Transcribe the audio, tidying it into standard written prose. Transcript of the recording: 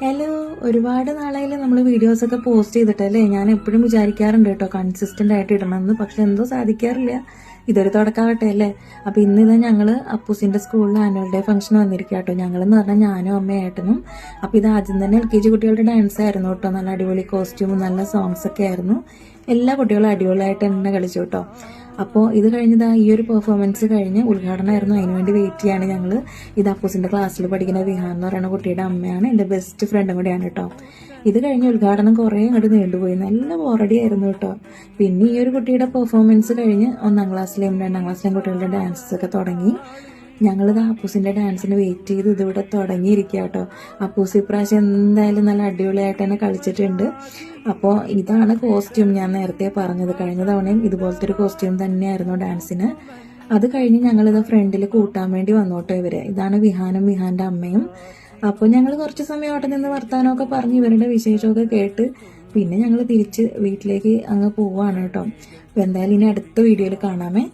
Hello, ഒരുപാട് നാളായില്ലേ നമ്മൾ വീഡിയോസൊക്കെ പോസ്റ്റ് ചെയ്തിട്ടല്ലേ. ഞാൻ എപ്പോഴും വിചാരിക്കാറുണ്ട് കേട്ടോ കൺസിസ്റ്റന്റ് ആയിട്ട് ഇടണമെന്ന്, പക്ഷെ എന്തോ സാധിക്കാറില്ല. ഇതൊരു തുടക്കാവട്ടെ അല്ലേ. അപ്പൊ ഇന്നിതാ ഞങ്ങള് അപ്പൂസിന്റെ സ്കൂളിൽ ആനുവൽ ഡേ ഫംഗ്ഷൻ വന്നിരിക്കുക കേട്ടോ. ഞങ്ങളെന്ന് പറഞ്ഞാൽ ഞാനും അമ്മയായിട്ടും. അപ്പൊ ഇത് ആദ്യം തന്നെ LKG കുട്ടികളുടെ ഡാൻസ് ആയിരുന്നു കേട്ടോ. നല്ല അടിപൊളി കോസ്റ്റ്യൂമും നല്ല സോങ്സ് ഒക്കെ ആയിരുന്നു. എല്ലാ കുട്ടികളും അടിപൊളിയായിട്ട് തന്നെ കളിച്ചു കേട്ടോ. അപ്പോൾ ഇത് കഴിഞ്ഞതാ ഈ ഒരു പെർഫോമൻസ് കഴിഞ്ഞ് ഉദ്ഘാടനമായിരുന്നു. അതിനുവേണ്ടി വെയിറ്റ് ചെയ്യാണ് ഞങ്ങൾ. ഇത് അപ്പൂസിന്റെ ക്ലാസ്സിൽ പഠിക്കുന്ന വിഹാൻ എന്ന് പറയുന്ന കുട്ടിയുടെ അമ്മയാണ്, എൻ്റെ ബെസ്റ്റ് ഫ്രണ്ടും കൂടിയാണ് കേട്ടോ. ഇത് കഴിഞ്ഞ് ഉദ്ഘാടനം കുറേ അങ്ങോട്ട് നീണ്ടുപോയി, നല്ല ബോറടി ആയിരുന്നു കേട്ടോ. പിന്നെ ഈ ഒരു കുട്ടിയുടെ പെർഫോമൻസ് കഴിഞ്ഞ് 1ാം ക്ലാസ്സിലെയും 2ാം ക്ലാസ്സിലെയും കുട്ടികളുടെ ഡാൻസസ് ഒക്കെ തുടങ്ങി. ഞങ്ങളിത് അപ്പൂസിന്റെ ഡാൻസിന് വെയിറ്റ് ചെയ്ത് ഇതിവിടെ തുടങ്ങിയിരിക്കുക കേട്ടോ. അപ്പൂസ് ഇപ്രാവശ്യം എന്തായാലും നല്ല അടിപൊളിയായിട്ട് തന്നെ കളിച്ചിട്ടുണ്ട്. അപ്പോൾ ഇതാണ് കോസ്റ്റ്യൂം ഞാൻ നേരത്തെ പറഞ്ഞത്. കഴിഞ്ഞ തവണയും ഇതുപോലത്തെ ഒരു കോസ്റ്റ്യൂം തന്നെയായിരുന്നു ഡാൻസിന്. അത് കഴിഞ്ഞ് ഞങ്ങളിത് ഫ്രണ്ടിൽ കൂട്ടാൻ വേണ്ടി വന്നോട്ടോ ഇവര്. ഇതാണ് വിഹാനും വിഹാന്റെ അമ്മയും. അപ്പോൾ ഞങ്ങൾ കുറച്ച് സമയം അവിടെ നിന്ന് വർത്താനമൊക്കെ പറഞ്ഞ് ഇവരുടെ വിശേഷമൊക്കെ കേട്ട് പിന്നെ ഞങ്ങൾ തിരിച്ച് വീട്ടിലേക്ക് അങ്ങ് പോവാണ് കേട്ടോ. അപ്പോൾ എന്തായാലും ഇനി അടുത്ത വീഡിയോയിൽ കാണാമേ.